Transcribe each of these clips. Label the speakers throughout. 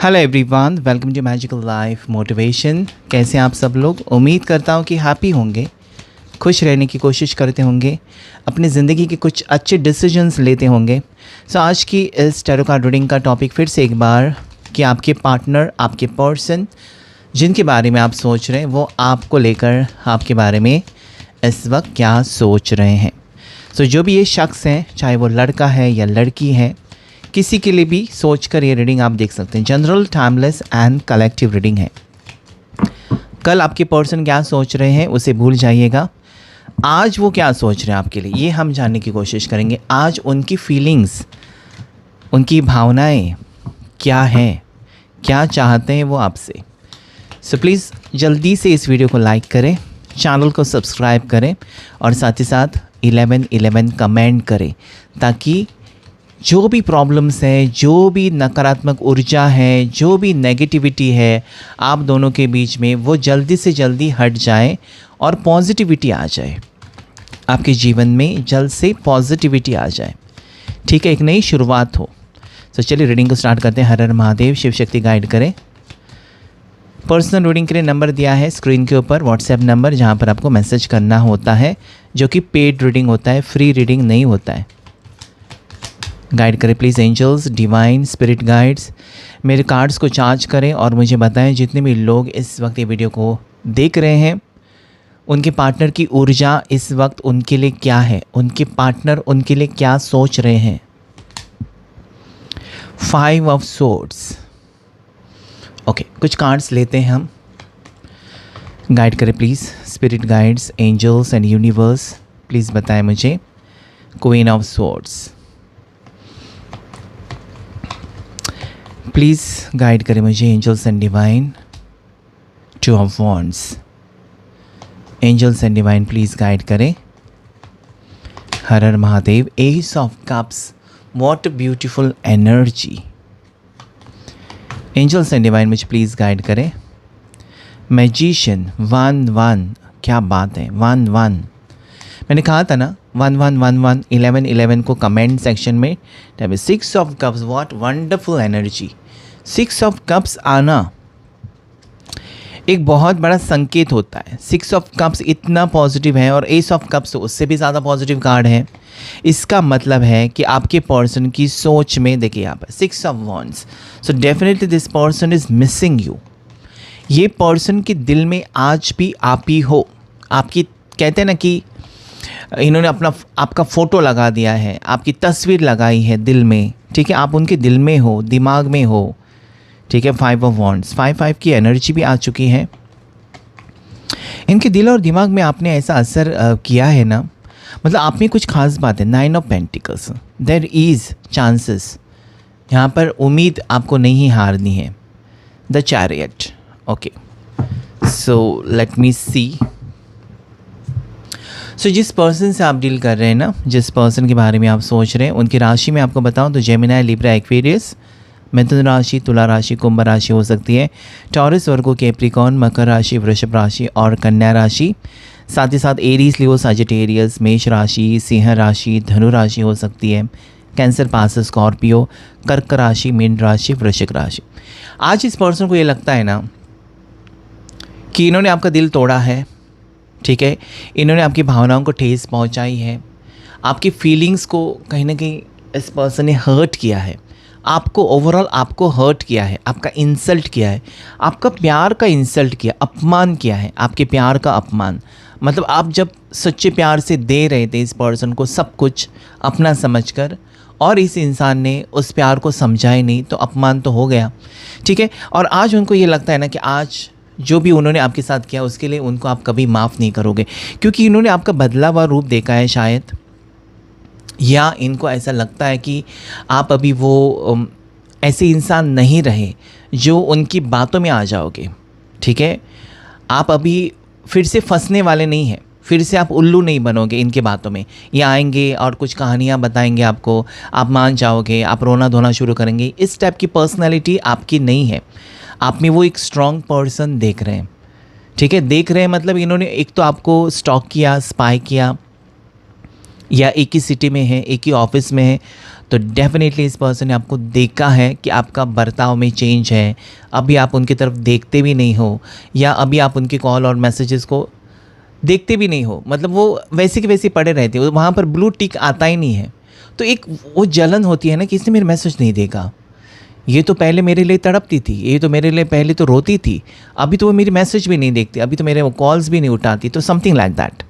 Speaker 1: Hello everyone, welcome to magical life motivation. कैसे हैं आप सब लोग? उम्मीद करता हूं कि हैप्पी होंगे, खुश रहने की कोशिश करते होंगे, अपनी ज़िंदगी के कुछ अच्छे डिसीजंस लेते होंगे। आज की इस टैरो कार्ड रीडिंग का टॉपिक फिर से एक बार कि आपके पार्टनर, आपके पर्सन जिनके बारे में आप सोच रहे हैं, वो आपको लेकर आपके बारे में इस वक्त क्या सोच रहे हैं। जो भी ये शख्स हैं, चाहे वो लड़का है या लड़की है, किसी के लिए भी सोचकर ये रीडिंग आप देख सकते हैं। General, timeless and collective reading है। कल आपके पर्सन क्या सोच रहे हैं उसे भूल जाइएगा। आज वो क्या सोच रहे हैं आपके लिए, ये हम जानने की कोशिश करेंगे। आज उनकी फीलिंग्स, उनकी भावनाएं क्या हैं, क्या चाहते हैं वो आपसे। प्लीज़ जल्दी से इस वीडियो को लाइक करें, चैनल को सब्सक्राइब करें और साथ ही साथ 1111 कमेंट करें, ताकि जो भी प्रॉब्लम्स हैं, जो भी नकारात्मक ऊर्जा है, जो भी नेगेटिविटी है आप दोनों के बीच में, वो जल्दी से जल्दी हट जाए और पॉजिटिविटी आ जाए। आपके जीवन में जल्द से पॉजिटिविटी आ जाए, ठीक है, एक नई शुरुआत हो। चलिए रीडिंग को स्टार्ट करते हैं। हर हर महादेव, शिव शक्ति गाइड करें। पर्सनल रीडिंग के लिए नंबर दिया है स्क्रीन के ऊपर, व्हाट्सएप नंबर, जहाँ पर आपको मैसेज करना होता है, जो कि पेड रीडिंग होता है, फ्री रीडिंग नहीं होता है। गाइड करें please angels, divine spirit guides. मेरे कार्ड्स को चार्ज करें और मुझे बताएं जितने भी लोग इस वक्त ये वीडियो को देख रहे हैं, उनके पार्टनर की ऊर्जा इस वक्त उनके लिए क्या है, उनके पार्टनर उनके लिए क्या सोच रहे हैं। 5 ऑफ सोर्ड्स। ओके, कुछ कार्ड्स लेते हैं हम। गाइड करें please spirit guides, angels and universe, please बताएं मुझे। Queen of swords, please guide करें मुझे angels and divine. 2 of wands, angels and divine please guide करें। हर हर Mahadev. Ace of cups, what beautiful energy. Angels and divine मुझे please guide करें। Magician 1-1, क्या बात है, 1-1। मैंने कहा था ना 1111 1111 को कमेंट सेक्शन में। 6 of cups, what wonderful energy. 6 of cups आना एक बहुत बड़ा संकेत होता है। 6 ऑफ कप्स इतना पॉजिटिव है और एस ऑफ कप्स उससे भी ज़्यादा पॉजिटिव कार्ड है। इसका मतलब है कि आपके पर्सन की सोच में, देखिए यहाँ पर 6 of wands, so definitely this person is missing you. ये पर्सन के दिल में आज भी आप ही हो। आपकी, कहते हैं ना कि इन्होंने आपका फ़ोटो लगा दिया है, आपकी तस्वीर लगाई है दिल में, ठीक है, आप उनके दिल में हो, दिमाग में हो, ठीक है। 5 ऑफ वॉन्ड्स, 5 की एनर्जी भी आ चुकी है। इनके दिल और दिमाग में आपने ऐसा असर किया है ना, मतलब आप में कुछ खास बात है। 9 of pentacles, there is chances, यहाँ पर उम्मीद आपको नहीं हारनी है। The chariot, okay, so let me see. जिस पर्सन से आप डील कर रहे हैं ना, जिस पर्सन के बारे में आप सोच रहे हैं, उनकी राशि में आपको बताऊं तो जेमिनी, लिब्रा, एक्वेरियस, मिथुन राशि, तुला राशि, कुंभ राशि हो सकती है, टॉरस, वर्गो, कैप्रिकॉर्न, मकर राशि, वृषभ राशि और कन्या राशि। साथ ही साथ एरीज, लियो, सजिटेरियस, मेष राशि, सिंह राशि, धनु राशि हो सकती है, कैंसर, पास, स्कॉर्पियो, कर्क राशि, मीन राशि, वृश्चिक राशि। आज इस पर्सन को ये लगता है ना कि इन्होंने आपका दिल तोड़ा है, ठीक है, इन्होंने आपकी भावनाओं को ठेस पहुंचाई है, आपकी फीलिंग्स को कहीं ना कहीं इस पर्सन ने हर्ट किया है, आपको ओवरऑल आपको हर्ट किया है, आपका इंसल्ट किया है, आपका प्यार का इंसल्ट किया, अपमान किया है, आपके प्यार का अपमान। मतलब आप जब सच्चे प्यार से दे रहे थे इस पर्सन को सब कुछ अपना समझकर, और इस इंसान ने उस प्यार को समझा ही नहीं, तो अपमान तो हो गया, ठीक है। और आज उनको ये लगता है ना कि आज जो भी उन्होंने आपके साथ किया उसके लिए उनको आप कभी माफ़ नहीं करोगे, क्योंकि इन्होंने आपका बदला हुआ रूप देखा है शायद, या इनको ऐसा लगता है कि आप अभी वो ऐसे इंसान नहीं रहे जो उनकी बातों में आ जाओगे, ठीक है। आप अभी फिर से फंसने वाले नहीं हैं, फिर से आप उल्लू नहीं बनोगे इनके बातों में। ये आएंगे और कुछ कहानियाँ बताएंगे आपको, आप मान जाओगे, आप रोना धोना शुरू करेंगे। इस टाइप की पर्सनैलिटी आपकी नहीं है। आप में वो एक स्ट्रॉन्ग पर्सन देख रहे हैं, ठीक है। देख रहे हैं मतलब इन्होंने एक तो आपको स्टॉक किया, स्पाई किया, या एक ही सिटी में है, एक ही ऑफिस में है, तो डेफिनेटली इस पर्सन ने आपको देखा है कि आपका बर्ताव में चेंज है। अभी आप उनकी तरफ देखते भी नहीं हो, या अभी आप उनके कॉल और मैसेजेस को देखते भी नहीं हो, मतलब वो वैसे के वैसे पड़े रहते हो, वहाँ पर ब्लू टिक आता ही नहीं है। तो एक वो जलन होती है ना कि इसने मेरे मैसेज नहीं देखा, ये तो पहले मेरे लिए तड़पती थी, ये तो मेरे लिए पहले तो रोती थी, अभी तो वो मेरी मैसेज भी नहीं देखती, अभी तो मेरे वो कॉल्स भी नहीं उठाती। तो समथिंग लाइक दैट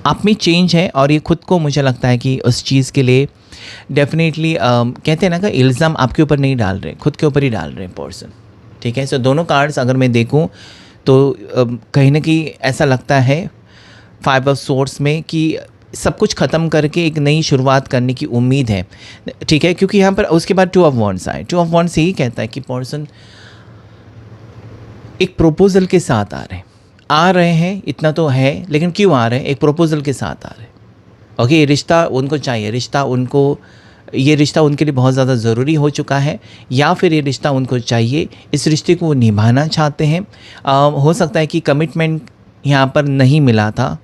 Speaker 1: आप में चेंज है, और ये खुद को मुझे लगता है कि उस चीज़ के लिए डेफिनेटली कहते हैं ना कि इल्ज़ाम आपके ऊपर नहीं डाल रहे, खुद के ऊपर ही डाल रहे हैं पर्सन। ठीक है, सो दोनों कार्ड्स अगर मैं देखूं तो कहीं ना कहीं ऐसा लगता है 5 ऑफ सोर्ड्स में कि सब कुछ ख़त्म करके एक नई शुरुआत करने की उम्मीद है। ठीक है, क्योंकि यहाँ पर उसके बाद 2 ऑफ वॉन्ड्स आए। 2 ऑफ वॉन्ड्स यही कहता है कि पर्सन एक प्रपोजल के साथ आ रहे हैं, इतना तो है, लेकिन क्यों आ रहे हैं? एक प्रपोजल के साथ आ रहे हैं। ओके, ये रिश्ता उनको चाहिए, ये रिश्ता उनके लिए बहुत ज़्यादा ज़रूरी हो चुका है, या फिर ये रिश्ता उनको चाहिए, इस रिश्ते को वो निभाना चाहते हैं। हो सकता है कि कमिटमेंट यहाँ पर नहीं मिला था,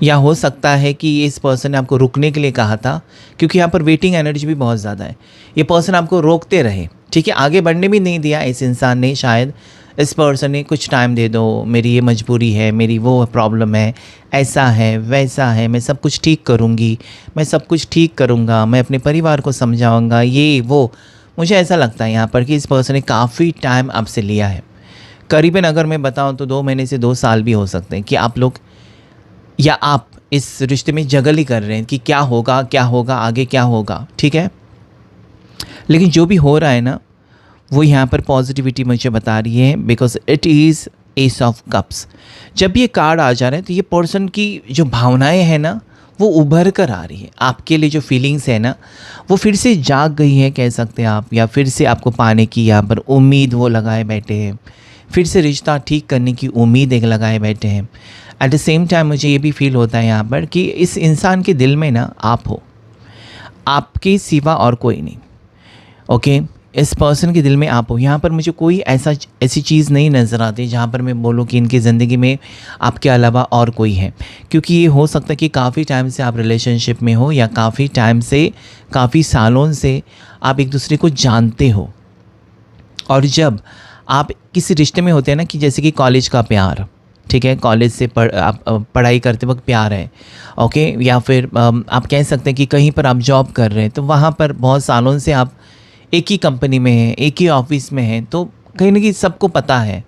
Speaker 1: या हो सकता है कि इस पर्सन ने आपको रुकने के लिए कहा था, क्योंकि यहाँ पर वेटिंग एनर्जी भी बहुत ज़्यादा है। ये पर्सन आपको रोकते रहे, ठीक है, आगे बढ़ने भी नहीं दिया इस इंसान ने। शायद इस पर्सन ने कुछ टाइम दे दो, मेरी ये मजबूरी है, मेरी वो प्रॉब्लम है, ऐसा है वैसा है, मैं सब कुछ ठीक करूँगी, मैं सब कुछ ठीक करूँगा, मैं अपने परिवार को समझाऊँगा, ये वो। मुझे ऐसा लगता है यहाँ पर कि इस पर्सन ने काफ़ी टाइम आपसे लिया है। करीबन अगर मैं बताऊँ तो 2 महीने से 2 साल भी हो सकते हैं कि आप लोग या आप इस रिश्ते में जगल ही कर रहे हैं कि क्या होगा आगे क्या होगा। ठीक है, लेकिन जो भी हो रहा है ना, वो यहाँ पर पॉजिटिविटी मुझे बता रही है, because it is S of cups. जब ये कार्ड आ जा रहे हैं तो ये पर्सन की जो भावनाएं हैं ना, वो उभर कर आ रही है। आपके लिए जो फीलिंग्स है ना, वो फिर से जाग गई है कह सकते हैं आप, या फिर से आपको पाने की यहाँ पर उम्मीद वो लगाए बैठे हैं, फिर से रिश्ता ठीक करने की उम्मीद एक लगाए बैठे हैं। एट द सेम टाइम मुझे ये भी फील होता है यहाँ पर कि इस इंसान के दिल में ना आप हो, आपके सिवा और कोई नहीं। ओके, इस पर्सन के दिल में आप हो। यहाँ पर मुझे कोई ऐसी चीज़ नहीं नज़र आती जहाँ पर मैं बोलूँ कि इनकी ज़िंदगी में आपके अलावा और कोई है, क्योंकि ये हो सकता है कि काफ़ी टाइम से आप रिलेशनशिप में हो, या काफ़ी टाइम से, काफ़ी सालों से आप एक दूसरे को जानते हो। और जब आप किसी रिश्ते में होते हैं ना, कि जैसे कि कॉलेज का प्यार, ठीक है, कॉलेज से आप पढ़ाई करते वक्त प्यार है, ओके, या फिर आप कह सकते हैं कि कहीं पर आप जॉब कर रहे हैं, तो वहाँ पर बहुत सालों से आप एक ही कंपनी में हैं, एक ही ऑफिस में हैं, तो कहीं ना कहीं सबको पता है,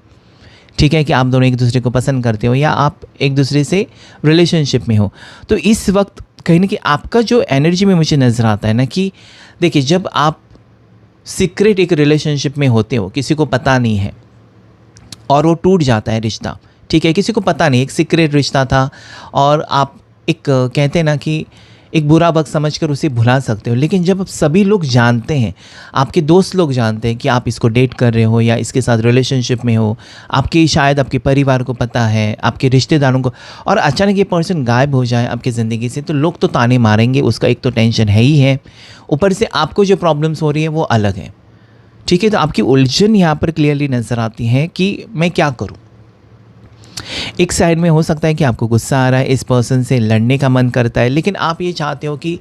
Speaker 1: ठीक है, कि आप दोनों एक दूसरे को पसंद करते हो, या आप एक दूसरे से रिलेशनशिप में हो। तो इस वक्त कहीं ना कहीं आपका जो एनर्जी में मुझे नज़र आता है ना, कि देखिए, जब आप सीक्रेट एक रिलेशनशिप में होते हो, किसी को पता नहीं है, और वो टूट जाता है रिश्ता, ठीक है, किसी को पता नहीं, एक सीक्रेट रिश्ता था, और आप एक कहते हैं ना कि एक बुरा वक्त समझकर उसे भुला सकते हो। लेकिन जब सभी लोग जानते हैं, आपके दोस्त लोग जानते हैं कि आप इसको डेट कर रहे हो या इसके साथ रिलेशनशिप में हो, आपके शायद आपके परिवार को पता है, आपके रिश्तेदारों को, और अचानक ये पर्सन गायब हो जाए आपकी ज़िंदगी से, तो लोग तो ताने मारेंगे, उसका एक तो टेंशन है ही है, ऊपर से आपको जो प्रॉब्लम्स हो रही है वो अलग है। ठीक है, तो आपकी उलझन यहाँ पर क्लियरली नज़र आती है कि मैं क्या करूँ। एक साइड में हो सकता है कि आपको गुस्सा आ रहा है, इस पर्सन से लड़ने का मन करता है, लेकिन आप ये चाहते हो कि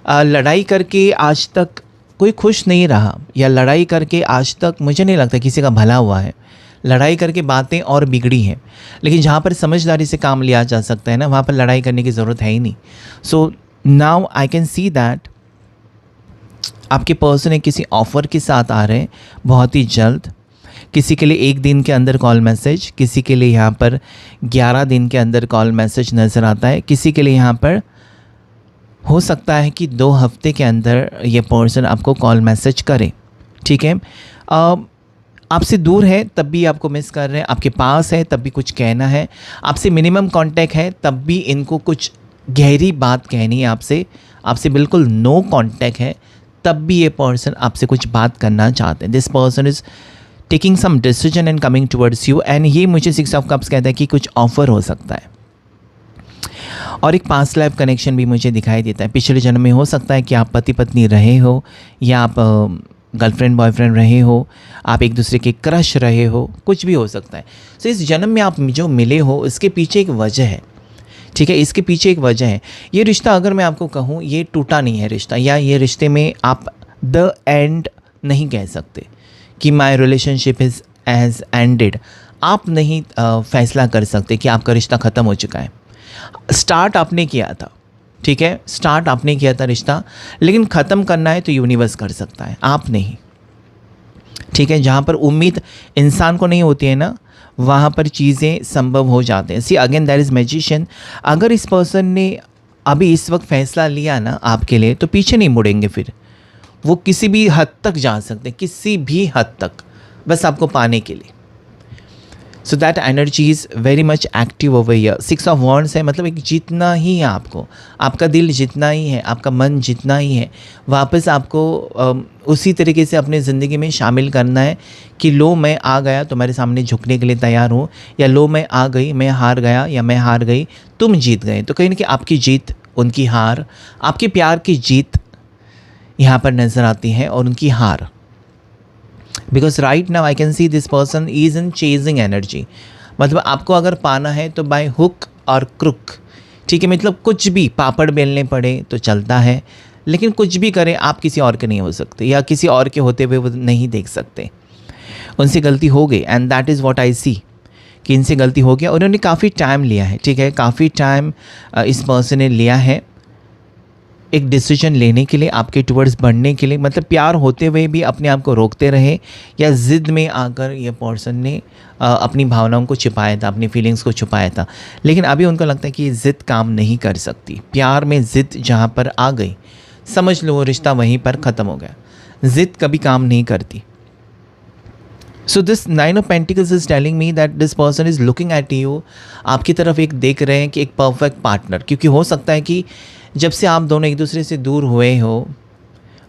Speaker 1: लड़ाई करके आज तक कोई खुश नहीं रहा, या लड़ाई करके आज तक मुझे नहीं लगता किसी का भला हुआ है, लड़ाई करके बातें और बिगड़ी हैं। लेकिन जहाँ पर समझदारी से काम लिया जा सकता है ना, वहाँ पर लड़ाई करने की ज़रूरत है ही नहीं। So now I can see that आपके पर्सन एक किसी ऑफ़र के साथ आ रहे हैं बहुत ही जल्द। किसी के लिए 1 दिन के अंदर कॉल मैसेज, किसी के लिए यहाँ पर 11 दिन के अंदर कॉल मैसेज नज़र आता है, किसी के लिए यहाँ पर हो सकता है कि 2 हफ्ते के अंदर ये पर्सन आपको कॉल मैसेज करे। ठीक है, आपसे दूर है तब भी आपको मिस कर रहे हैं, आपके पास है तब भी कुछ कहना है, आपसे मिनिमम कांटेक्ट है तब भी इनको कुछ गहरी बात कहनी है आपसे बिल्कुल नो कांटेक्ट है तब भी ये पर्सन आपसे कुछ बात करना चाहते हैं। This person is taking some decision and coming towards you, and ये मुझे 6 ऑफ कप्स कहता है कि कुछ ऑफ़र हो सकता है। और एक पास्ट लाइफ कनेक्शन भी मुझे दिखाई देता है। पिछले जन्म में हो सकता है कि आप पति पत्नी रहे हो, या आप गर्लफ्रेंड बॉयफ्रेंड रहे हो, आप एक दूसरे के क्रश रहे हो, कुछ भी हो सकता है। सो इस जन्म में आप जो मिले हो इसके पीछे एक वजह है, ठीक है, इसके पीछे एक वजह है। ये रिश्ता अगर मैं आपको कहूँ ये टूटा नहीं है रिश्ता, या ये रिश्ते में आप द एंड नहीं कह सकते कि my relationship is age ended. आप नहीं फैसला कर सकते कि आपका रिश्ता ख़त्म हो चुका है। स्टार्ट आपने किया था, ठीक है, स्टार्ट आपने किया था रिश्ता, लेकिन ख़त्म करना है तो यूनिवर्स कर सकता है, आप नहीं। ठीक है, जहाँ पर उम्मीद इंसान को नहीं होती है ना, वहाँ पर चीज़ें संभव हो जाते हैं। See again that is magician. अगर इस पर्सन ने अभी इस वक्त फ़ैसला लिया ना आपके लिए, तो पीछे नहीं मुड़ेंगे, फिर वो किसी भी हद तक जा सकते हैं, किसी भी हद तक, बस आपको पाने के लिए। So that energy is very much active over here. 6 of wands है, मतलब एक जीतना ही है आपको, आपका दिल जितना ही है, आपका मन जितना ही है, वापस आपको उसी तरीके से अपने ज़िंदगी में शामिल करना है कि लो मैं आ गया तुम्हारे सामने झुकने के लिए तैयार हूँ, या लो मैं आ गई, मैं हार गया या मैं हार गई, तुम जीत गए। तो कहीं ना कहीं आपकी जीत, उनकी हार, आपके प्यार की जीत यहाँ पर नज़र आती है और उनकी हार। Because right now I can see this person is in chasing energy. मतलब आपको अगर पाना है तो बाय हुक और क्रुक, ठीक है, मतलब कुछ भी पापड़ बेलने पड़े तो चलता है, लेकिन कुछ भी करें आप किसी और के नहीं हो सकते, या किसी और के होते हुए वो नहीं देख सकते। उनसे गलती हो गई and that is what I see, कि इनसे गलती हो गया। उन्होंने काफ़ी टाइम लिया है, ठीक है, काफ़ी टाइम इस पर्सन ने लिया है एक डिसीजन लेने के लिए, आपके टुवर्ड्स बढ़ने के लिए। मतलब प्यार होते हुए भी अपने आप को रोकते रहे, या ज़िद में आकर ये पर्सन ने अपनी भावनाओं को छिपाया था, अपनी फीलिंग्स को छुपाया था। लेकिन अभी उनको लगता है कि ये ज़िद काम नहीं कर सकती। प्यार में ज़िद जहाँ पर आ गई, समझ लो वो रिश्ता वहीं पर ख़त्म हो गया। ज़िद कभी काम नहीं करती। So this 9 of pentacles is telling me that this person is looking at you. आपकी तरफ एक देख रहे हैं कि एक परफेक्ट पार्टनर, क्योंकि हो सकता है कि जब से आप दोनों एक दूसरे से दूर हुए हो,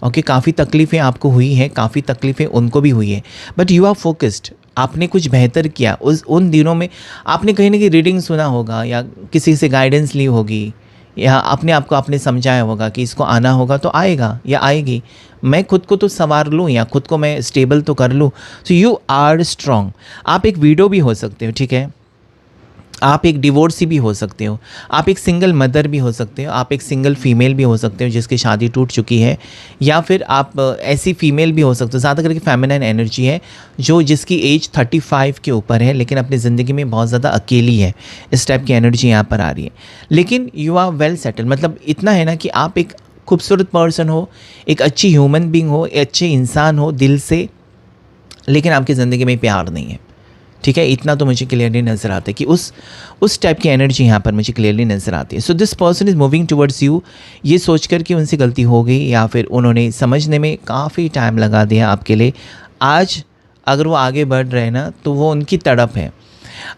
Speaker 1: ओके, काफ़ी तकलीफ़ें आपको हुई हैं, काफ़ी तकलीफ़ें उनको भी हुई है, बट यू आर फोकस्ड। आपने कुछ बेहतर किया उन दिनों में। आपने कहीं ना कहीं रीडिंग सुना होगा, या किसी से गाइडेंस ली होगी, या अपने आप को आपने समझाया होगा कि इसको आना होगा तो आएगा या आएगी, मैं खुद को तो संवार लूँ या खुद को मैं स्टेबल तो कर लूँ। So you are strong. आप एक विडो भी हो सकते हो, ठीक है, आप एक डिवोर्सी भी हो सकते हो, आप एक सिंगल मदर भी हो सकते हो, आप एक सिंगल फीमेल भी हो सकते हो जिसकी शादी टूट चुकी है, या फिर आप ऐसी फीमेल भी हो सकते हो, ज़्यादा करके फेमिनिन एनर्जी है, जो जिसकी एज 35 के ऊपर है, लेकिन अपनी ज़िंदगी में बहुत ज़्यादा अकेली है। इस टाइप की एनर्जी यहाँ पर आ रही है। लेकिन यू आर वेल सेटल, मतलब इतना है ना कि आप एक खूबसूरत पर्सन हो, एक अच्छी ह्यूमन बींग हो, अच्छे इंसान हो दिल से, लेकिन आपकी ज़िंदगी में प्यार नहीं है, ठीक है। इतना तो मुझे क्लियरली नज़र आता है कि उस टाइप की एनर्जी यहाँ पर मुझे क्लियरली नज़र आती है। So this person is moving towards you, ये सोच कर कि उनसे गलती हो गई, या फिर उन्होंने समझने में काफ़ी टाइम लगा दिया आपके लिए। आज अगर वो आगे बढ़ रहे हैं ना, तो वो उनकी तड़प है।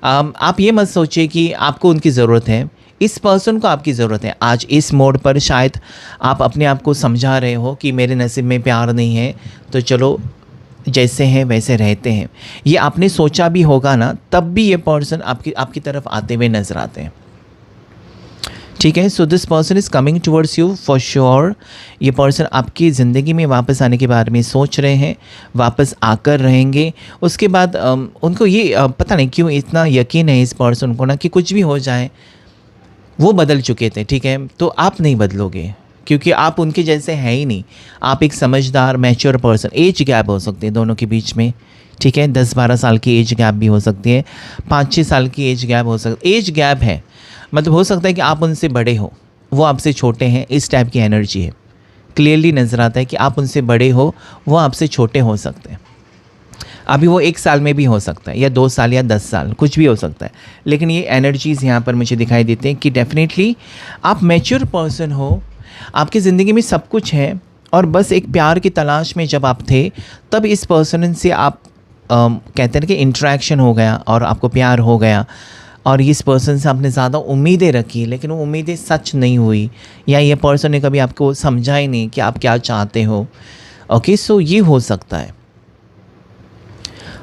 Speaker 1: आप ये मत सोचिए कि आपको उनकी ज़रूरत है, इस पर्सन को आपकी ज़रूरत है। आज इस मोड़ पर शायद आप अपने आप को समझा रहे हो कि मेरे नसीब में प्यार नहीं है, तो चलो जैसे हैं वैसे रहते हैं। ये आपने सोचा भी होगा ना, तब भी ये पर्सन आपकी तरफ आते हुए नज़र आते हैं, ठीक है। So this person is coming towards you for sure. ये पर्सन आपकी ज़िंदगी में वापस आने के बारे में सोच रहे हैं, वापस आकर रहेंगे। उसके बाद उनको ये पता नहीं क्यों इतना यकीन है इस पर्सन को ना, कि कुछ भी हो जाए, वो बदल चुके थे, ठीक है, तो आप नहीं बदलोगे, क्योंकि आप उनके जैसे हैं ही नहीं। आप एक समझदार मैच्योर पर्सन। एज गैप हो सकती है दोनों के बीच में, ठीक है, 10-12 साल की एज गैप भी हो सकती है, 5-6 साल की एज गैप हो सकती है। एज गैप है, मतलब हो सकता है कि आप उनसे बड़े हो, वो आपसे छोटे हैं, इस टाइप की एनर्जी है। क्लियरली नज़र आता है कि आप उनसे बड़े हो, वो आपसे छोटे हो सकते हैं। अभी वो 1 साल में भी हो सकता है, या 2 साल या 10 साल, कुछ भी हो सकता है। लेकिन ये एनर्जीज़ यहाँ पर मुझे दिखाई देते हैं कि डेफिनेटली आप मैच्योर पर्सन हो, आपकी ज़िंदगी में सब कुछ है, और बस एक प्यार की तलाश में जब आप थे, तब इस पर्सन से आप कहते हैं कि इंटरेक्शन हो गया और आपको प्यार हो गया, और इस पर्सन से आपने ज़्यादा उम्मीदें रखी, लेकिन वो उम्मीदें सच नहीं हुई, या ये पर्सन ने कभी आपको समझा ही नहीं कि आप क्या चाहते हो। ओके, सो ये हो सकता है।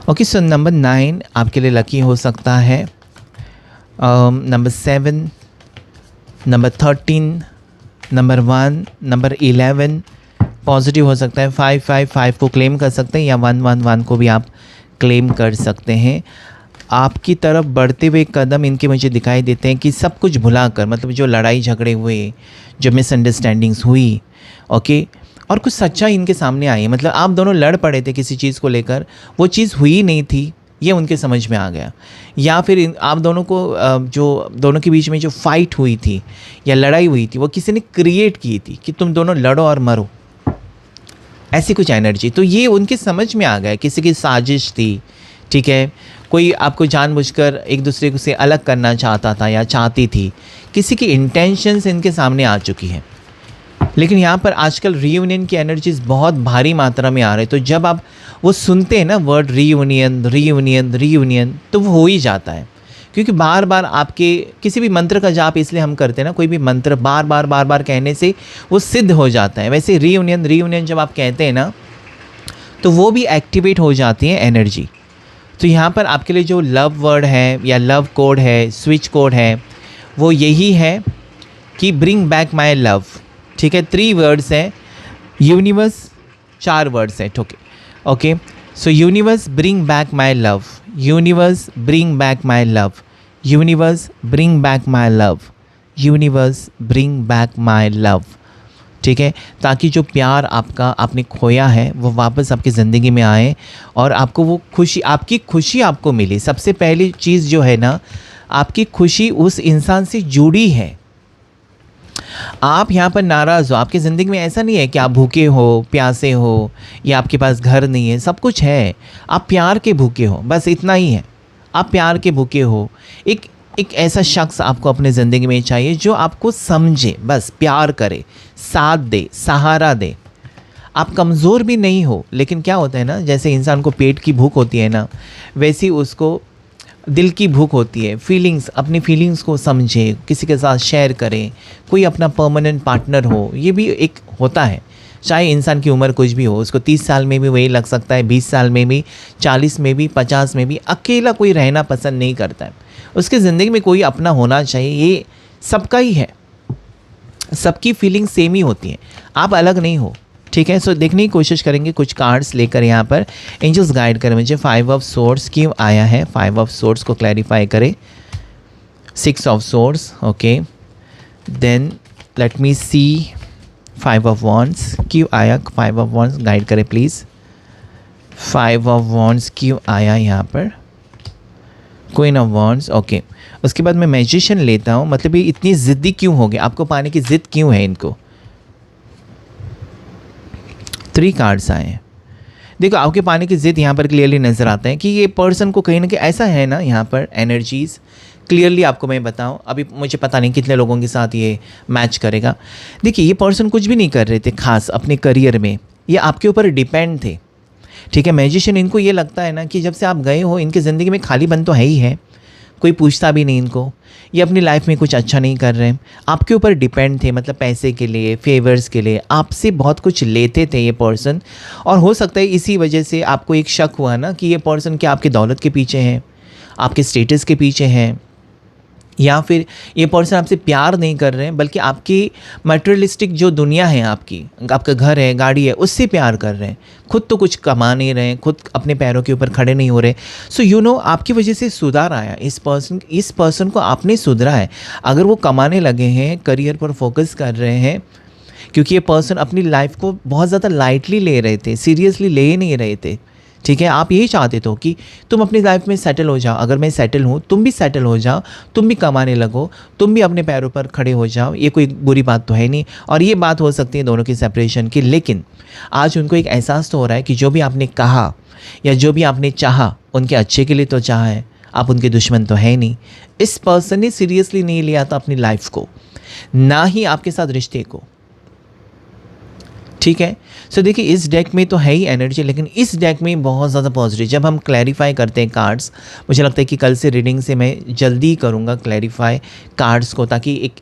Speaker 1: ओके, सो नंबर 9 आपके लिए लकी हो सकता है, number 7, number 13, number 1, number 11 positive हो सकता है। 555 को क्लेम कर सकते हैं, या 111 को भी आप क्लेम कर सकते हैं। आपकी तरफ बढ़ते हुए कदम इनके मुझे दिखाई देते हैं कि सब कुछ भुलाकर, मतलब जो लड़ाई झगड़े हुए, जो मिसअंडरस्टैंडिंग्स हुई, ओके, और कुछ सच्चाई इनके सामने आई। मतलब आप दोनों लड़ पड़े थे किसी चीज़ को लेकर, वो चीज़ हुई नहीं थी, ये उनके समझ में आ गया। या फिर आप दोनों को जो दोनों के बीच में जो फाइट हुई थी या लड़ाई हुई थी, वो किसी ने क्रिएट की थी कि तुम दोनों लड़ो और मरो, ऐसी कुछ एनर्जी। तो ये उनके समझ में आ गया, किसी की साजिश थी, ठीक है, कोई आपको जानबूझकर एक दूसरे से अलग करना चाहता था या चाहती थी, किसी की इंटेंशंस इनके सामने आ चुकी है। लेकिन यहाँ पर आजकल रीयूनियन की एनर्जीज बहुत भारी मात्रा में आ रही है। तो जब आप वो सुनते हैं ना वर्ड रीयूनियन रीयूनियन रीयूनियन, तो वो हो ही जाता है, क्योंकि बार बार आपके किसी भी मंत्र का जाप इसलिए हम करते हैं ना, कोई भी मंत्र बार बार कहने से वो सिद्ध हो जाता है। वैसे रीयूनियन रीयूनियन जब आप कहते हैं ना, तो वो भी एक्टिवेट हो जाती है एनर्जी। तो यहाँ पर आपके लिए जो लव वर्ड है या लव कोड है, स्विच कोड है, वो यही है कि ब्रिंग बैक माई लव, ठीक है। 3 वर्ड्स हैं, यूनिवर्स 4 वर्ड्स हैं, okay. So universe bring back my love, universe bring back my love, universe bring back my love, universe bring back my love, ठीक है। ताकि जो प्यार आपका आपने खोया है वो वापस आपकी ज़िंदगी में आए और आपको वो खुशी, आपकी खुशी आपको मिले। सबसे पहली चीज़ जो है ना, आपकी खुशी उस इंसान से जुड़ी है। आप यहाँ पर नाराज़ हो, आपकी ज़िंदगी में ऐसा नहीं है कि आप भूखे हो, प्यासे हो, या आपके पास घर नहीं है, सब कुछ है। आप प्यार के भूखे हो, बस इतना ही है। आप प्यार के भूखे हो। एक ऐसा शख्स आपको अपने ज़िंदगी में चाहिए जो आपको समझे, बस प्यार करे, साथ दे, सहारा दे। आप कमज़ोर भी नहीं हो, लेकिन क्या होता है ना, जैसे इंसान को पेट की भूख होती है ना, वैसी उसको दिल की भूख होती है। फीलिंग्स, अपनी फीलिंग्स को समझे, किसी के साथ शेयर करें, कोई अपना परमानेंट पार्टनर हो, ये भी एक होता है। चाहे इंसान की उम्र कुछ भी हो, उसको 30 साल में भी वही लग सकता है, 20 साल में भी, 40 में भी, 50 में भी। अकेला कोई रहना पसंद नहीं करता है, उसकी ज़िंदगी में कोई अपना होना चाहिए। ये सबका ही है, सबकी फीलिंग सेम ही होती है, आप अलग नहीं हो, ठीक है। सो देखने की कोशिश करेंगे कुछ कार्ड्स लेकर। यहाँ पर एंजल्स गाइड करें मुझे। 5 ऑफ सोर्ड्स क्यों आया है, 5 ऑफ सोर्ड्स को क्लैरिफाई करें। 6 of swords, okay, then let me see 5 of wands क्यों आया, 5 ऑफ वॉन्ड्स गाइड करें प्लीज़। 5 ऑफ वॉन्ड्स क्यों आया यहाँ पर, क्वीन ऑफ वॉन्ड्स, ओके। उसके बाद मैं मैजिशियन लेता हूँ, मतलब ये इतनी ज़िद्दी क्यों हो गए, आपको पाने की ज़िद क्यों है इनको। 3 कार्ड्स आए हैं। देखो आपके पाने की ज़िद यहाँ पर क्लियरली नज़र आता है कि ये पर्सन को कहीं ना कहीं ऐसा है ना, यहाँ पर एनर्जीज़ क्लियरली आपको मैं बताऊँ, अभी मुझे पता नहीं कितने लोगों के साथ ये मैच करेगा। देखिए ये पर्सन कुछ भी नहीं कर रहे थे खास अपने करियर में, ये आपके ऊपर डिपेंड थे, ठीक है। मैजिशियन, इनको ये लगता है ना कि जब से आप गए हो इनकी ज़िंदगी में खालीपन तो है ही है, कोई पूछता भी नहीं इनको, ये अपनी लाइफ में कुछ अच्छा नहीं कर रहे हैं, आपके ऊपर डिपेंड थे, मतलब पैसे के लिए, फेवर्स के लिए आपसे बहुत कुछ लेते थे ये पर्सन। और हो सकता है इसी वजह से आपको एक शक हुआ ना कि ये पर्सन क्या आपकी दौलत के पीछे है, आपके स्टेटस के पीछे है, या फिर ये पर्सन आपसे प्यार नहीं कर रहे हैं बल्कि आपकी मटेरियलिस्टिक जो दुनिया है, आपका घर है, गाड़ी है, उससे प्यार कर रहे हैं। खुद तो कुछ कमा नहीं रहे हैं, खुद अपने पैरों के ऊपर खड़े नहीं हो रहे। सो यू नो आपकी वजह से सुधार आया, इस पर्सन को आपने सुधरा है। अगर वो कमाने लगे हैं, करियर पर फोकस कर रहे हैं, क्योंकि ये पर्सन अपनी लाइफ को बहुत ज़्यादा लाइटली ले रहे थे, सीरियसली ले नहीं रहे थे, ठीक है। आप यही चाहते तो कि तुम अपनी लाइफ में सेटल हो जाओ, अगर मैं सेटल हूँ तुम भी सेटल हो जाओ, तुम भी कमाने लगो, तुम भी अपने पैरों पर खड़े हो जाओ, ये कोई बुरी बात तो है नहीं। और ये बात हो सकती है दोनों की सेपरेशन की, लेकिन आज उनको एक एहसास तो हो रहा है कि जो भी आपने कहा या जो भी आपने चाहा उनके अच्छे के लिए तो चाहा है, आप उनके दुश्मन तो है नहीं। इस पर्सन ने सीरियसली नहीं लिया था अपनी लाइफ को, ना ही आपके साथ रिश्ते को, ठीक है। सो देखिए इस डेक में तो है ही एनर्जी, लेकिन इस डेक में बहुत ज़्यादा पॉजिटिव। जब हम क्लैरिफाई करते हैं कार्ड्स, मुझे लगता है कि कल से रीडिंग से मैं जल्दी करूँगा क्लैरिफाई कार्ड्स को, ताकि एक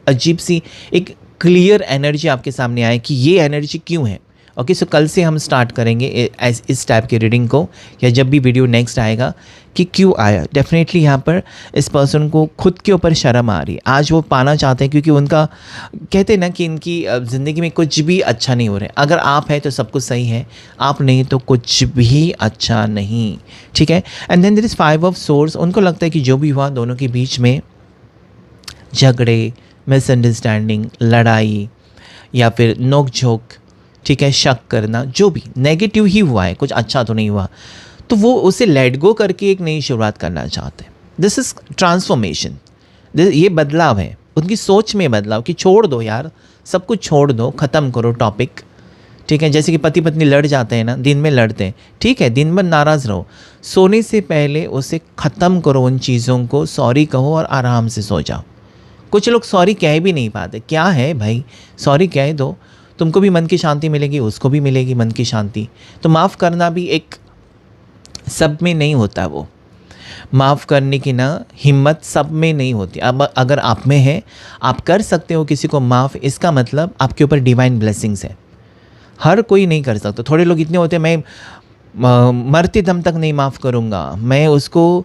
Speaker 1: अजीब सी एक क्लियर एनर्जी आपके सामने आए कि ये एनर्जी क्यों है, ओके, सो कल से हम स्टार्ट करेंगे इस टाइप की रीडिंग को, या जब भी वीडियो नेक्स्ट आएगा कि क्यों आया। डेफिनेटली यहाँ पर इस पर्सन को खुद के ऊपर शर्म आ रही है, आज वो पाना चाहते हैं, क्योंकि उनका कहते हैं ना कि इनकी ज़िंदगी में कुछ भी अच्छा नहीं हो रहा है। अगर आप हैं तो सब कुछ सही है, आप नहीं तो कुछ भी अच्छा नहीं, ठीक है। And then there is 5 of swords. उनको लगता है कि जो भी हुआ दोनों के बीच में झगड़े, मिसअंडरस्टैंडिंग, लड़ाई या फिर नोक झोंक, ठीक है, शक करना, जो भी नेगेटिव ही हुआ है, कुछ अच्छा तो नहीं हुआ, तो वो उसे लेट गो करके एक नई शुरुआत करना चाहते हैं। दिस इज़ ट्रांसफॉर्मेशन, ये बदलाव है उनकी सोच में, बदलाव कि छोड़ दो यार, सब कुछ छोड़ दो, ख़त्म करो टॉपिक, ठीक है। जैसे कि पति पत्नी लड़ जाते हैं ना, दिन में लड़ते हैं, ठीक है, दिन भर नाराज़ रहो, सोने से पहले उसे ख़त्म करो, उन चीज़ों को सॉरी कहो और आराम से सो जाओ। कुछ लोग सॉरी कह भी नहीं पाते, क्या है भाई, सॉरी कह दो, तुमको भी मन की शांति मिलेगी, उसको भी मिलेगी मन की शांति। तो माफ़ करना भी एक सब में नहीं होता, वो माफ़ करने की ना हिम्मत सब में नहीं होती। अब अगर आप में है, आप कर सकते हो किसी को माफ़, इसका मतलब आपके ऊपर डिवाइन ब्लेसिंग्स है। हर कोई नहीं कर सकता। थोड़े लोग इतने होते हैं, मैं मरते दम तक नहीं माफ़ करूँगा, मैं उसको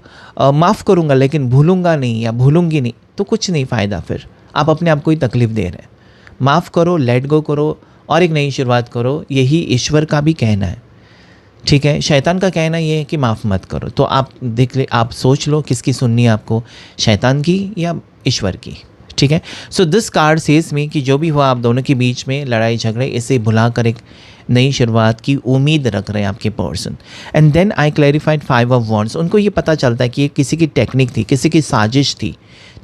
Speaker 1: माफ़ करूँगा लेकिन भूलूँगा नहीं या भूलूँगी नहीं, तो कुछ नहीं फ़ायदा, फिर आप अपने आप को ही तकलीफ़ दे रहे हैं। माफ़ करो, लेट गो करो और एक नई शुरुआत करो, यही ईश्वर का भी कहना है, ठीक है। शैतान का कहना ये है कि माफ़ मत करो। तो आप देख ले, आप सोच लो किसकी सुननी है आपको, शैतान की या ईश्वर की, ठीक है। सो दिस कार्ड सेज मी कि जो भी हुआ आप दोनों के बीच में लड़ाई झगड़े, इसे भुलाकर एक नई शुरुआत की उम्मीद रख रहे हैं आपके person. And then I clarified 5 of wands. उनको ये पता चलता है कि ये किसी की टेक्निक थी, किसी की साजिश थी,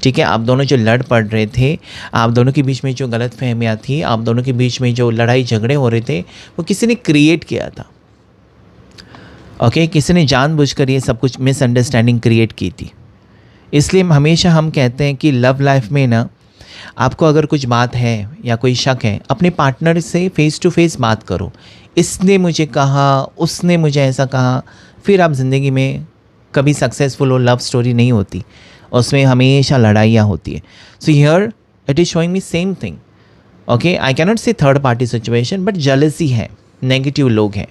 Speaker 1: ठीक है। आप दोनों जो लड़ पड़ रहे थे, आप दोनों के बीच में जो गलत फहमियाँ थी, आप दोनों के बीच में जो लड़ाई झगड़े हो रहे थे, वो किसी ने क्रिएट किया था, ओके। किसी ने जानबूझकर ये सब कुछ मिसअंडरस्टैंडिंग क्रिएट की थी। इसलिए हमेशा हम कहते हैं कि लव लाइफ में ना, आपको अगर कुछ बात है या कोई शक है, अपने पार्टनर से फेस टू फेस बात करो। इसने मुझे कहा, उसने मुझे ऐसा कहा, फिर आप ज़िंदगी में कभी सक्सेसफुल हो, लव स्टोरी नहीं होती, उसमें हमेशा लड़ाइयाँ होती है। So here it is showing me same thing, okay. I cannot say third party situation, but jealousy है, नेगेटिव लोग हैं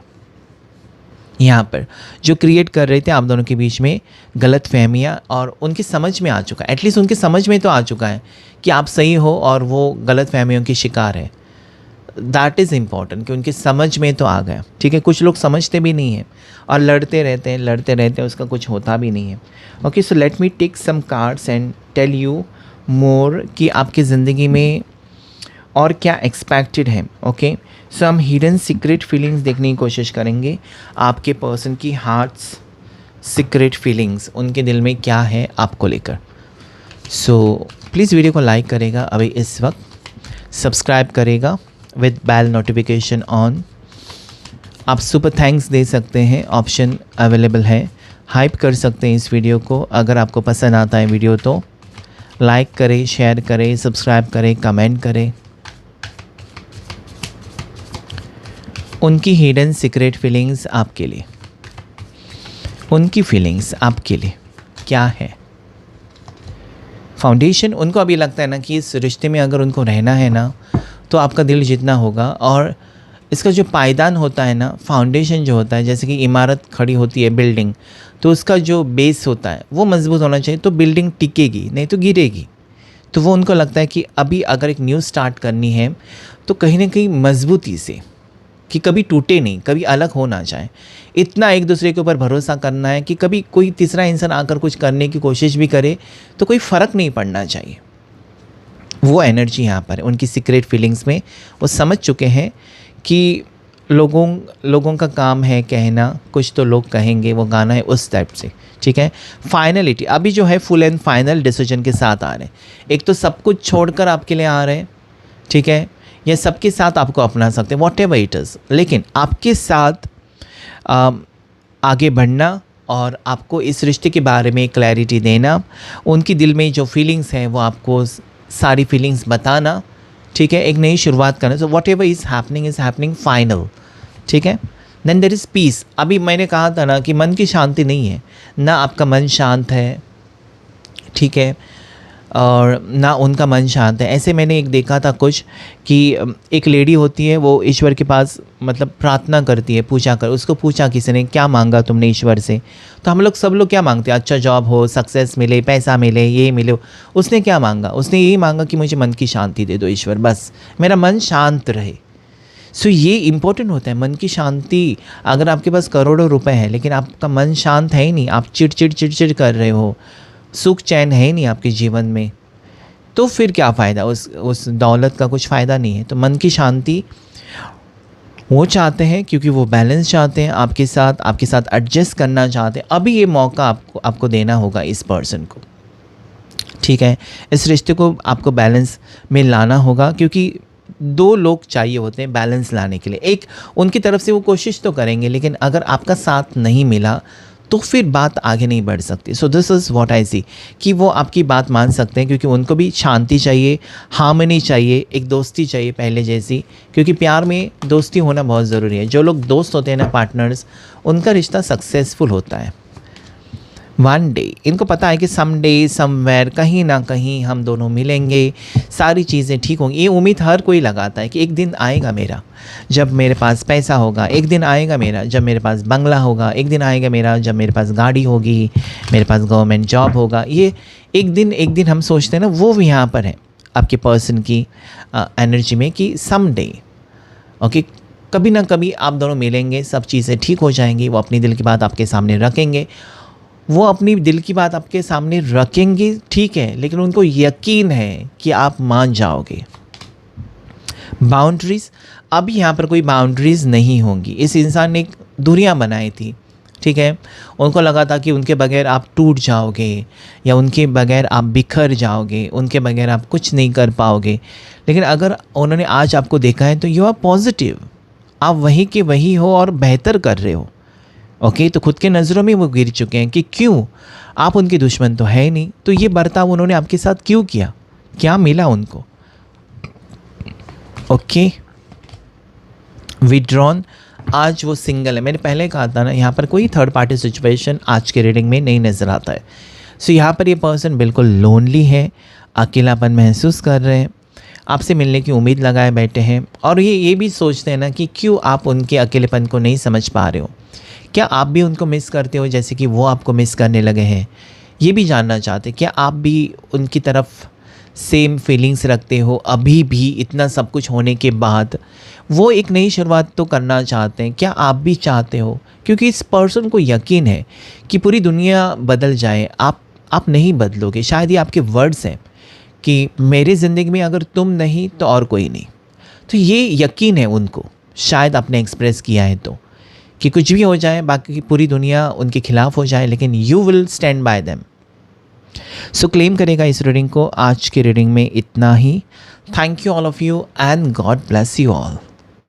Speaker 1: यहाँ पर जो क्रिएट कर रहे थे आप दोनों के बीच में गलत फहमियाँ, और उनकी समझ में आ चुका है, एटलीस्ट उनकी समझ में तो आ चुका है कि आप सही हो और वो गलत फहमियों की शिकार है। दैट इज़ इम्पॉर्टेंट कि उनकी समझ में तो आ गया, ठीक है। कुछ लोग समझते भी नहीं हैं और लड़ते रहते हैं, उसका कुछ होता भी नहीं है, okay. So let me take some cards and tell you more कि आपकी ज़िंदगी में और क्या एक्सपेक्टेड है, ओके। सो हम हिडन सीक्रेट फीलिंग्स देखने की कोशिश करेंगे, आपके पर्सन की हार्ट्स सीक्रेट फीलिंग्स, उनके दिल में क्या है आपको लेकर। सो प्लीज़ वीडियो को लाइक करेगा अभी इस वक्त, सब्सक्राइब करेगा विद बेल नोटिफिकेशन ऑन। आप सुपर थैंक्स दे सकते हैं, ऑप्शन अवेलेबल है, हाइप कर सकते हैं इस वीडियो को। अगर आपको पसंद आता है वीडियो तो लाइक करें, शेयर करें, सब्सक्राइब करें, कमेंट करें। उनकी हिडन सीक्रेट फीलिंग्स आपके लिए, उनकी फीलिंग्स आपके लिए क्या है। फाउंडेशन, उनको अभी लगता है ना कि इस रिश्ते में अगर उनको रहना है ना, तो आपका दिल जीतना होगा। और इसका जो पायदान होता है ना, फाउंडेशन जो होता है, जैसे कि इमारत खड़ी होती है, बिल्डिंग, तो उसका जो बेस होता है वो मजबूत होना चाहिए, तो बिल्डिंग टिकेगी, नहीं तो गिरेगी। तो वो उनको लगता है कि अभी अगर एक न्यू स्टार्ट करनी है तो कहीं ना कहीं मजबूती से, कि कभी टूटे नहीं, कभी अलग हो ना जाए, इतना एक दूसरे के ऊपर भरोसा करना है कि कभी कोई तीसरा इंसान आकर कुछ करने की कोशिश भी करे तो कोई फ़र्क नहीं पड़ना चाहिए। वो एनर्जी यहाँ पर है उनकी सीक्रेट फीलिंग्स में। वो समझ चुके हैं कि लोगों का काम है कहना, कुछ तो लोग कहेंगे, वो गाना है उस टाइप से, ठीक है। फाइनलिटी अभी जो है फुल एंड फाइनल डिसीजन के साथ आ रहे हैं। एक तो सब कुछ छोड़कर आपके लिए आ रहे हैं, ठीक है, ये सबके साथ आपको अपना सकते हैं, वॉट एवर इट इज़, लेकिन आपके साथ आगे बढ़ना और आपको इस रिश्ते के बारे में क्लैरिटी देना, उनकी दिल में जो फीलिंग्स हैं वो आपको सारी फीलिंग्स बताना, ठीक है, एक नई शुरुआत करना। So whatever is happening final, ठीक है। Then there is peace. अभी मैंने कहा था ना कि मन की शांति नहीं है ना, आपका मन शांत है, ठीक है, और ना उनका मन शांत है। ऐसे मैंने एक देखा था कुछ कि एक लेडी होती है, वो ईश्वर के पास मतलब प्रार्थना करती है, उसको पूछा किसी ने क्या मांगा तुमने ईश्वर से, तो हम लोग सब लोग क्या मांगते हैं, अच्छा जॉब हो, सक्सेस मिले, पैसा मिले, ये मिले। उसने क्या मांगा, उसने यही मांगा कि मुझे मन की शांति दे दो ईश्वर, बस मेरा मन शांत रहे। सो ये इम्पोर्टेंट होता है, मन की शांति। अगर आपके पास करोड़ों रुपए हैं लेकिन आपका मन शांत है ही नहीं, आप चिड़चिड़ कर रहे हो, सुख चैन है ही नहीं आपके जीवन में, तो फिर क्या फ़ायदा, उस दौलत का कुछ फ़ायदा नहीं है। तो मन की शांति वो चाहते हैं क्योंकि वो बैलेंस चाहते हैं आपके साथ एडजस्ट करना चाहते हैं। अभी ये मौका आपको देना होगा इस पर्सन को, ठीक है। इस रिश्ते को आपको बैलेंस में लाना होगा, क्योंकि दो लोग चाहिए होते हैं बैलेंस लाने के लिए। एक उनकी तरफ से वो कोशिश तो करेंगे, लेकिन अगर आपका साथ नहीं मिला तो फिर बात आगे नहीं बढ़ सकती। So this is what I see, कि वो आपकी बात मान सकते हैं क्योंकि उनको भी शांति चाहिए, हार्मनी चाहिए, एक दोस्ती चाहिए पहले जैसी, क्योंकि प्यार में दोस्ती होना बहुत ज़रूरी है। जो लोग दोस्त होते हैं ना, पार्टनर्स, उनका रिश्ता सक्सेसफुल होता है। वन डे, इनको पता है कि समडे समवेयर कहीं ना कहीं हम दोनों मिलेंगे, सारी चीज़ें ठीक होंगी। ये उम्मीद हर कोई लगाता है कि एक दिन आएगा मेरा जब मेरे पास पैसा होगा, एक दिन आएगा मेरा जब मेरे पास बंगला होगा, एक दिन आएगा मेरा जब मेरे पास गाड़ी होगी, मेरे पास गवर्नमेंट जॉब होगा। ये एक दिन हम सोचते हैं ना, वो भी यहाँ पर है आपके पर्सन की एनर्जी में कि समडे, ओके, कभी ना कभी आप दोनों मिलेंगे, सब चीज़ें ठीक हो जाएंगी। वो अपनी दिल की बात आपके सामने रखेंगे, वो अपनी दिल की बात आपके सामने रखेंगे, ठीक है, लेकिन उनको यकीन है कि आप मान जाओगे। बाउंड्रीज़, अभी यहाँ पर कोई बाउंड्रीज़ नहीं होंगी। इस इंसान ने एक दूरियाँ बनाई थी, ठीक है। उनको लगा था कि उनके बगैर आप टूट जाओगे या उनके बगैर आप बिखर जाओगे, उनके बगैर आप कुछ नहीं कर पाओगे। लेकिन अगर उन्होंने आज आपको देखा है तो यू आर पॉजिटिव, आप वही के वही हो और बेहतर कर रहे हो, ओके। तो खुद के नज़रों में वो गिर चुके हैं कि क्यों, आप उनके दुश्मन तो है नहीं, तो ये बर्ताव उन्होंने आपके साथ क्यों किया, क्या मिला उनको, ओके। विड्रॉन, आज वो सिंगल है। मैंने पहले कहा था ना, यहाँ पर कोई थर्ड पार्टी सिचुएशन आज के रीडिंग में नहीं नज़र आता है। सो यहाँ पर ये पर्सन बिल्कुल लोनली है, अकेलापन महसूस कर रहे हैं, आपसे मिलने की उम्मीद लगाए बैठे हैं, और ये भी सोचते हैं ना कि क्यों आप उनके अकेलेपन को नहीं समझ पा रहे हो। क्या आप भी उनको मिस करते हो जैसे कि वो आपको मिस करने लगे हैं, ये भी जानना चाहते हैं। क्या आप भी उनकी तरफ सेम फीलिंग्स रखते हो अभी भी, इतना सब कुछ होने के बाद? वो एक नई शुरुआत तो करना चाहते हैं, क्या आप भी चाहते हो? क्योंकि इस पर्सन को यकीन है कि पूरी दुनिया बदल जाए, आप नहीं बदलोगे। शायद ये आपके वर्ड्स हैं कि मेरी ज़िंदगी में अगर तुम नहीं तो और कोई नहीं। तो ये यकीन है उनको, शायद आपने एक्सप्रेस किया है तो, कि कुछ भी हो जाए, बाकी पूरी दुनिया उनके खिलाफ हो जाए, लेकिन you will stand by them. So claim करेगा इस रीडिंग को। आज की रीडिंग में इतना ही। Thank you all of you and God bless you all.